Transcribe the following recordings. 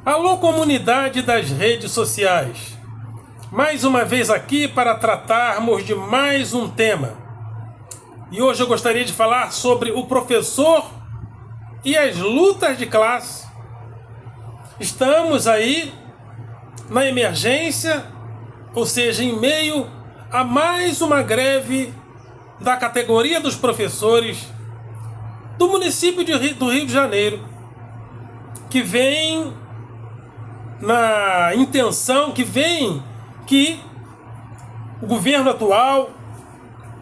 Alô, comunidade das redes sociais. Mais uma vez aqui para tratarmos de mais um tema. E hoje eu gostaria de falar sobre o professor e as lutas de classe. Estamos aí na emergência, ou seja, em meio a mais uma greve da categoria dos professores do município do Rio de Janeiro, que vem na intenção, que o governo atual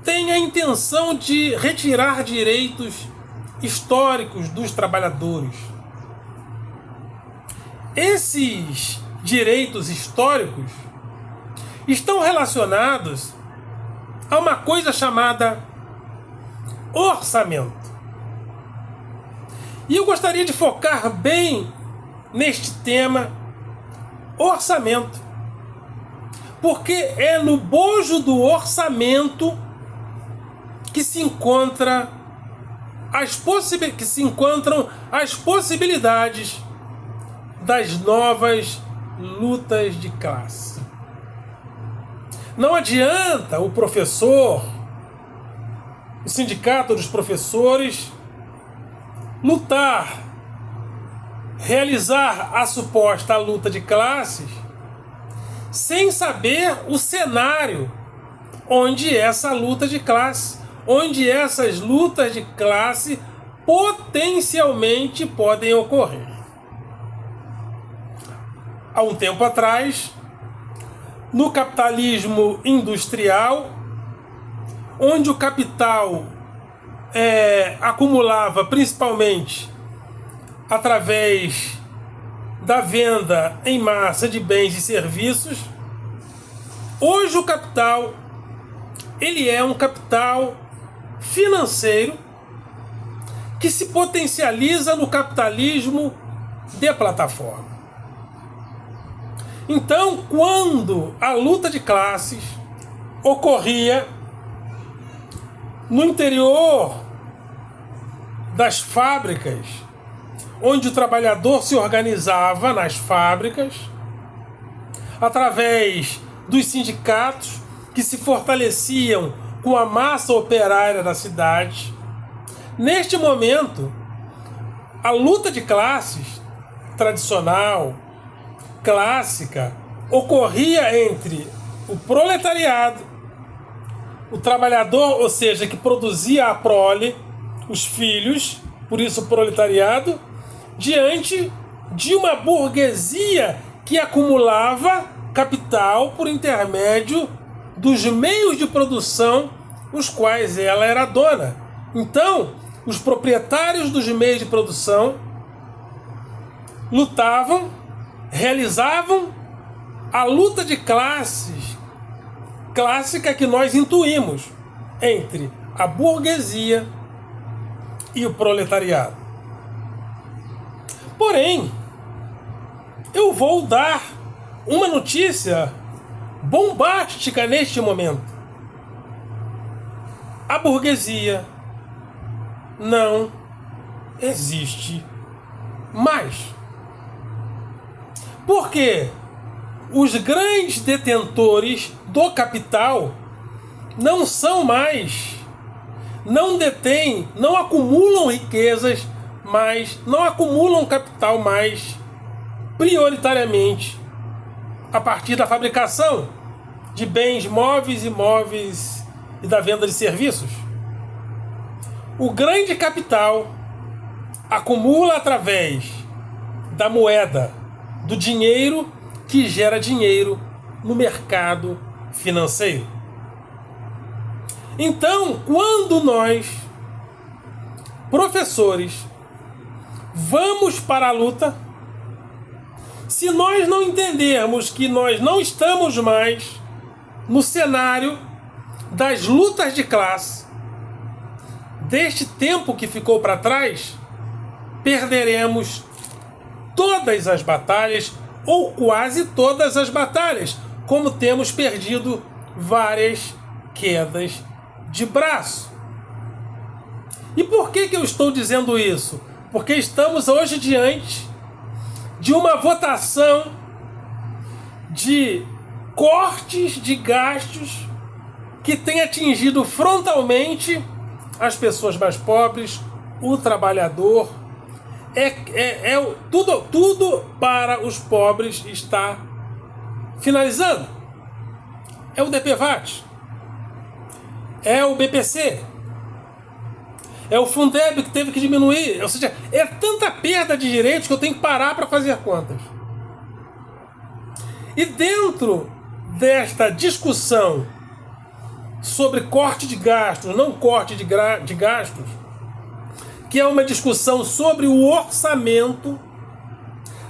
tem a intenção de retirar direitos históricos dos trabalhadores. Esses direitos históricos estão relacionados a uma coisa chamada orçamento. E eu gostaria de focar bem neste tema, orçamento, porque é no bojo do orçamento que se encontram as possibilidades das novas lutas de classe. Não adianta o professor, o sindicato dos professores, lutar, realizar a suposta luta de classes, sem saber o cenário onde essa luta de classe, onde essas lutas de classe potencialmente podem ocorrer. Há um tempo atrás, no capitalismo industrial, onde o capital acumulava principalmente através da venda em massa de bens e serviços, hoje o capital ele é um capital financeiro que se potencializa no capitalismo de plataforma. Então, quando a luta de classes ocorria no interior das fábricas, onde o trabalhador se organizava nas fábricas, através dos sindicatos que se fortaleciam com a massa operária da cidade, neste momento, a luta de classes tradicional, clássica, ocorria entre o proletariado, o trabalhador, ou seja, que produzia a prole, os filhos, por isso o proletariado, diante de uma burguesia que acumulava capital por intermédio dos meios de produção os quais ela era dona. Então, os proprietários dos meios de produção lutavam, realizavam a luta de classes clássica que nós intuímos entre a burguesia e o proletariado. Porém, eu vou dar uma notícia bombástica neste momento. A burguesia não existe mais. Porque os grandes detentores do capital não são mais, não detêm, não acumulam riquezas, mas não acumulam capital mais prioritariamente a partir da fabricação de bens móveis e imóveis e da venda de serviços. O grande capital acumula através da moeda, do dinheiro que gera dinheiro no mercado financeiro. Então, quando nós, professores, vamos para a luta, se nós não entendermos que nós não estamos mais no cenário das lutas de classe, deste tempo que ficou para trás, perderemos todas as batalhas, ou quase todas as batalhas, como temos perdido várias quedas de braço. E por que eu estou dizendo isso? Porque estamos hoje diante de uma votação de cortes de gastos que tem atingido frontalmente as pessoas mais pobres, o trabalhador. Tudo para os pobres está finalizando. É o DPVAT, é o BPC, é o Fundeb que teve que diminuir. Ou seja, é tanta perda de direitos que eu tenho que parar para fazer contas. E dentro desta discussão sobre corte de gastos, não corte de gastos, que é uma discussão sobre o orçamento,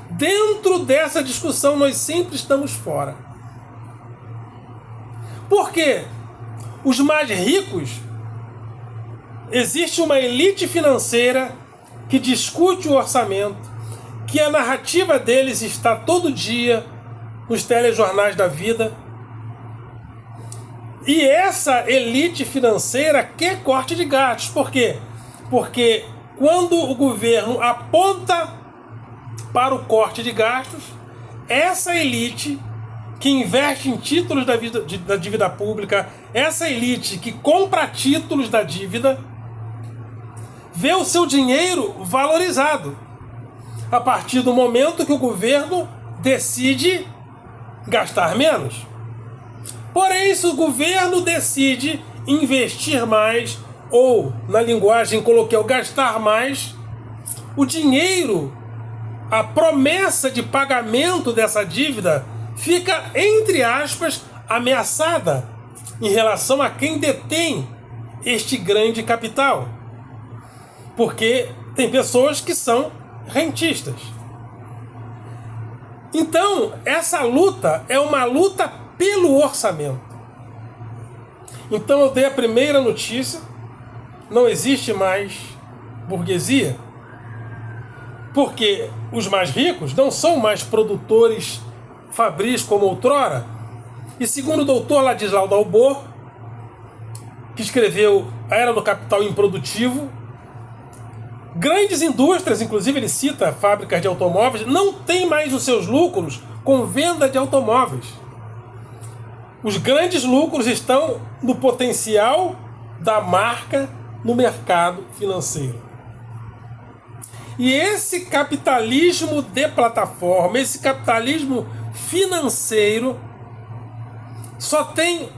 dentro dessa discussão nós sempre estamos fora. Por quê? Os mais ricos, existe uma elite financeira que discute o orçamento, que a narrativa deles está todo dia nos telejornais da vida. E essa elite financeira quer corte de gastos. Por quê? Porque quando o governo aponta para o corte de gastos, essa elite que investe em títulos da dívida pública, essa elite que compra títulos da dívida, vê o seu dinheiro valorizado a partir do momento que o governo decide gastar menos. Porém, se o governo decide investir mais, ou, na linguagem coloquial, gastar mais, o dinheiro, a promessa de pagamento dessa dívida fica, entre aspas, ameaçada em relação a quem detém este grande capital. Porque tem pessoas que são rentistas. Então, essa luta é uma luta pelo orçamento. Então eu dei a primeira notícia: não existe mais burguesia, porque os mais ricos não são mais produtores fabris como outrora. E segundo o doutor Ladislau Dalbor, que escreveu A Era do Capital Improdutivo, grandes indústrias, inclusive ele cita fábricas de automóveis, não têm mais os seus lucros com venda de automóveis. Os grandes lucros estão no potencial da marca no mercado financeiro. E esse capitalismo de plataforma, esse capitalismo financeiro, só tem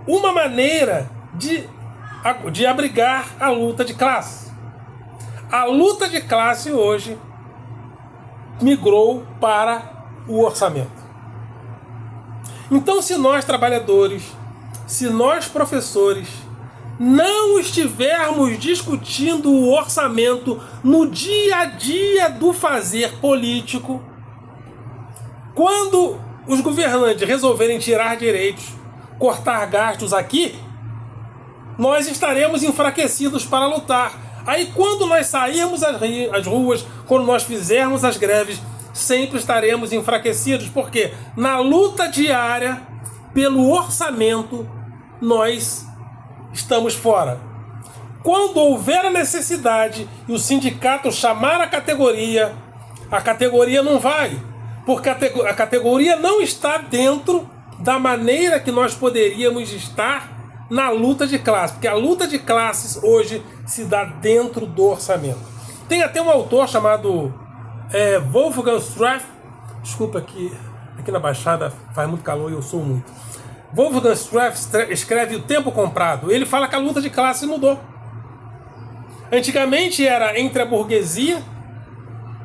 uma maneira de abrigar a luta de classe. A luta de classe hoje migrou para o orçamento. Então, se nós trabalhadores, se nós professores, não estivermos discutindo o orçamento no dia a dia do fazer político, quando os governantes resolverem tirar direitos, cortar gastos aqui, nós estaremos enfraquecidos para lutar. Aí quando nós sairmos às ruas, quando nós fizermos as greves, sempre estaremos enfraquecidos, porque na luta diária pelo orçamento nós estamos fora. Quando houver a necessidade e o sindicato chamar a categoria não vai, porque a categoria não está dentro da maneira que nós poderíamos estar na luta de classe, porque a luta de classes hoje se dá dentro do orçamento. Tem até um autor chamado Wolfgang Straff, desculpa que aqui na Baixada faz muito calor e eu sou muito. Wolfgang Straff escreve O Tempo Comprado. Ele fala que a luta de classe mudou. Antigamente era entre a burguesia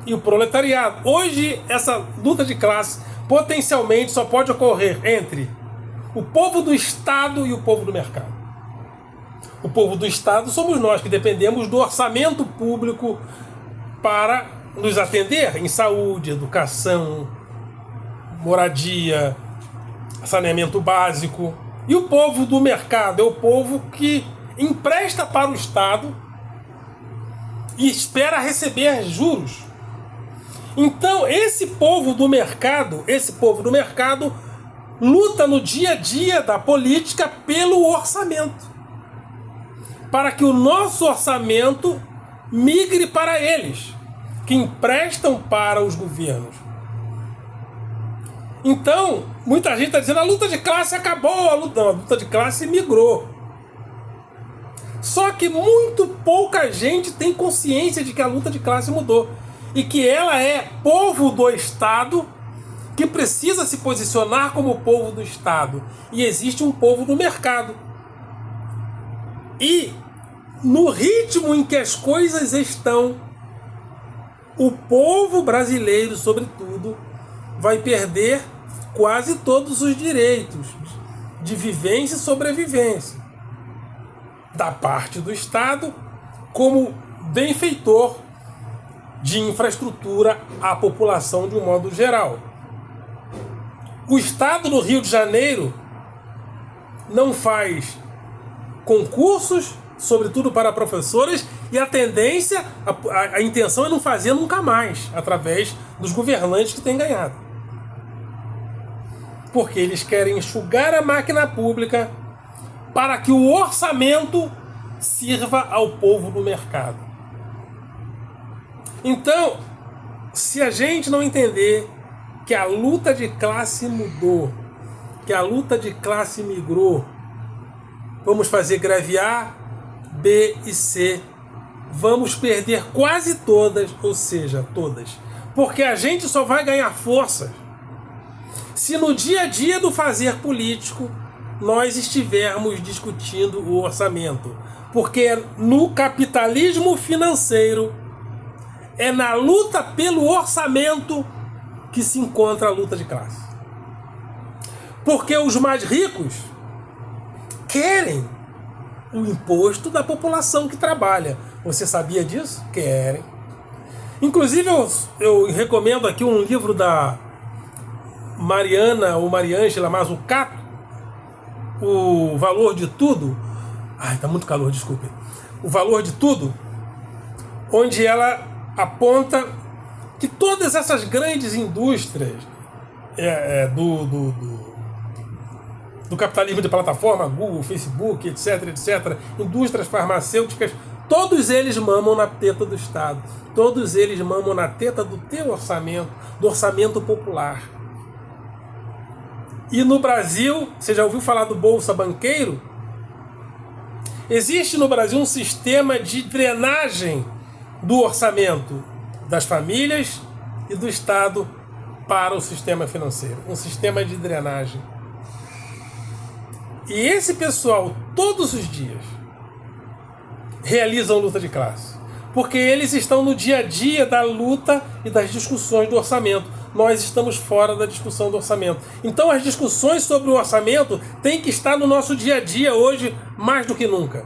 e o proletariado. Hoje essa luta de classe potencialmente só pode ocorrer entre o povo do Estado e o povo do mercado. O povo do Estado somos nós, que dependemos do orçamento público para nos atender em saúde, educação, moradia, saneamento básico. E o povo do mercado é o povo que empresta para o Estado e espera receber juros. Então esse povo do mercado luta no dia a dia da política pelo orçamento, para que o nosso orçamento migre para eles, que emprestam para os governos. Então, muita gente está dizendo a luta de classe acabou, a luta de classe migrou. Só que muito pouca gente tem consciência de que a luta de classe mudou. E que ela é povo do Estado que precisa se posicionar como povo do Estado. E existe um povo do mercado. E no ritmo em que as coisas estão, o povo brasileiro, sobretudo, vai perder quase todos os direitos de vivência e sobrevivência da parte do Estado como benfeitor de infraestrutura à população de um modo geral. O Estado do Rio de Janeiro não faz concursos, sobretudo para professores, e a tendência, a intenção é não fazer nunca mais, através dos governantes que têm ganhado. Porque eles querem enxugar a máquina pública para que o orçamento sirva ao povo do mercado. Então, se a gente não entender que a luta de classe mudou, que a luta de classe migrou, vamos fazer greve A, B e C, vamos perder quase todas, ou seja, todas. Porque a gente só vai ganhar força se no dia a dia do fazer político nós estivermos discutindo o orçamento. Porque no capitalismo financeiro é na luta pelo orçamento que se encontra a luta de classe. Porque os mais ricos querem o imposto da população que trabalha. Você sabia disso? Querem. Inclusive eu recomendo aqui um livro da Mariana ou Mariângela Mazzucato, O Valor de Tudo. Ai, tá muito calor, desculpe. O Valor de Tudo, onde ela aponta que todas essas grandes indústrias do capitalismo de plataforma, Google, Facebook, etc., indústrias farmacêuticas, todos eles mamam na teta do Estado. Todos eles mamam na teta do teu orçamento, do orçamento popular. E no Brasil, você já ouviu falar do Bolsa Banqueiro? Existe no Brasil um sistema de drenagem do orçamento das famílias e do Estado para o sistema financeiro. Um sistema de drenagem. E esse pessoal, todos os dias, realizam luta de classe. Porque eles estão no dia a dia da luta e das discussões do orçamento. Nós estamos fora da discussão do orçamento. Então as discussões sobre o orçamento têm que estar no nosso dia a dia hoje, mais do que nunca.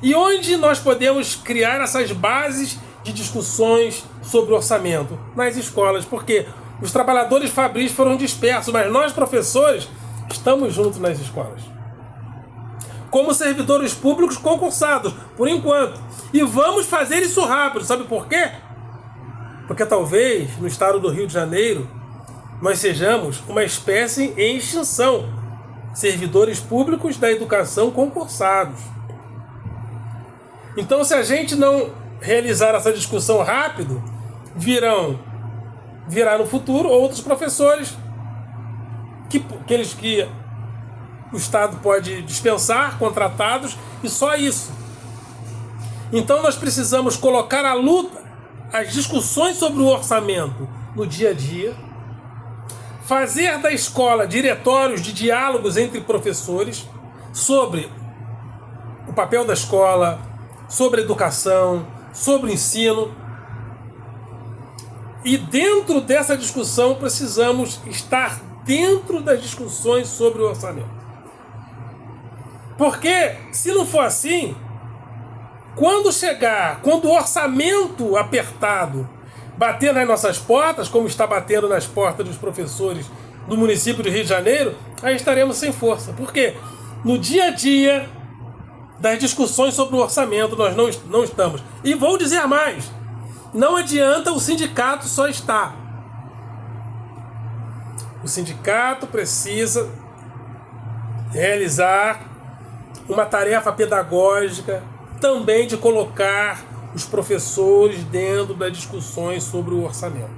E onde nós podemos criar essas bases de discussões sobre o orçamento? Nas escolas, porque os trabalhadores fabris foram dispersos, mas nós, professores, estamos juntos nas escolas. Como servidores públicos concursados, por enquanto. E vamos fazer isso rápido. Sabe por quê? Porque talvez no estado do Rio de Janeiro nós sejamos uma espécie em extinção. Servidores públicos da educação concursados. Então, se a gente não realizar essa discussão rápido, virá no futuro outros professores que o Estado pode dispensar, contratados, e só isso. Então nós precisamos colocar a luta, as discussões sobre o orçamento no dia a dia, fazer da escola diretórios de diálogos entre professores sobre o papel da escola, sobre a educação, sobre o ensino. E dentro dessa discussão precisamos estar dentro das discussões sobre o orçamento. Porque, se não for assim, quando o orçamento apertado bater nas nossas portas, como está batendo nas portas dos professores do município de Rio de Janeiro, aí estaremos sem força. Porque no dia a dia das discussões sobre o orçamento nós não estamos. E vou dizer mais, não adianta o sindicato só estar. O sindicato precisa realizar uma tarefa pedagógica também de colocar os professores dentro das discussões sobre o orçamento.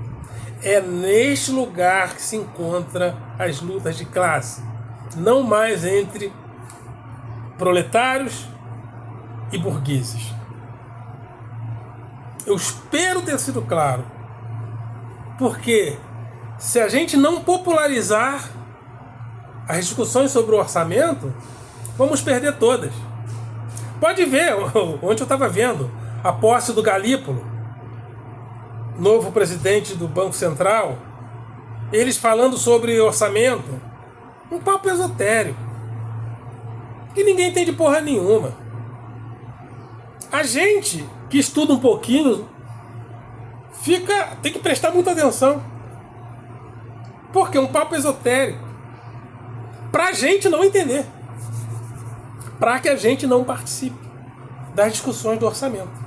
É neste lugar que se encontram as lutas de classe, não mais entre proletários e burgueses. Eu espero ter sido claro, porque se a gente não popularizar as discussões sobre o orçamento, vamos perder todas. Pode ver, ontem eu estava vendo a posse do Galípolo, novo presidente do Banco Central, eles falando sobre orçamento, um papo esotérico, que ninguém entende porra nenhuma. A gente que estuda um pouquinho tem que prestar muita atenção, porque é um papo esotérico, pra gente não entender, para que a gente não participe das discussões do orçamento.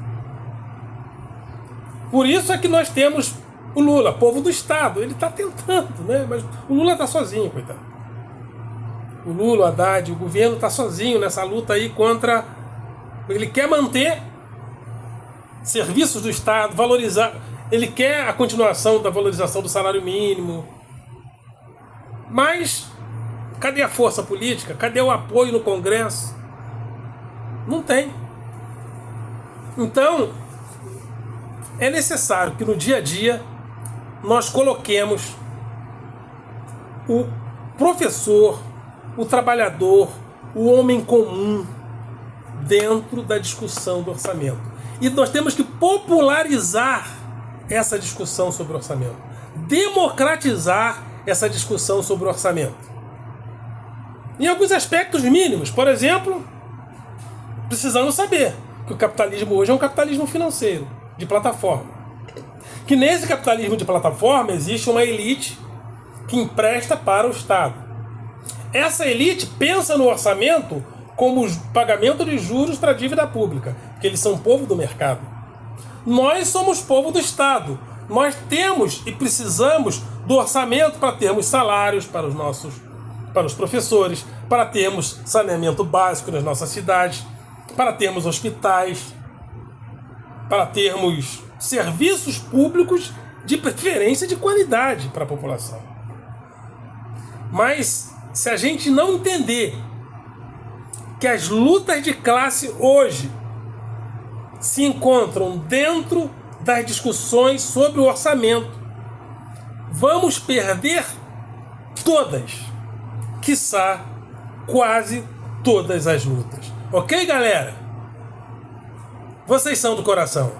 Por isso é que nós temos o Lula, povo do Estado. Ele está tentando, né? Mas o Lula está sozinho, coitado. O Lula, o Haddad, o governo está sozinho nessa luta aí contra... Ele quer manter serviços do Estado, valorizar... Ele quer a continuação da valorização do salário mínimo. Mas cadê a força política? Cadê o apoio no Congresso? Não tem. Então, é necessário que no dia a dia nós coloquemos o professor, o trabalhador, o homem comum dentro da discussão do orçamento. E nós temos que popularizar essa discussão sobre o orçamento, democratizar essa discussão sobre o orçamento. Em alguns aspectos mínimos, por exemplo, precisamos saber que o capitalismo hoje é um capitalismo financeiro, de plataforma. Que nesse capitalismo de plataforma existe uma elite que empresta para o Estado. Essa elite pensa no orçamento como pagamento de juros para a dívida pública, porque eles são povo do mercado. Nós somos povo do Estado. Nós temos e precisamos do orçamento para termos salários para os professores, para termos saneamento básico nas nossas cidades, para termos hospitais, para termos serviços públicos de preferência de qualidade para a população. Mas se a gente não entender que as lutas de classe hoje se encontram dentro das discussões sobre o orçamento, vamos perder todas, quiçá quase todas as lutas. Ok, galera? Vocês são do coração.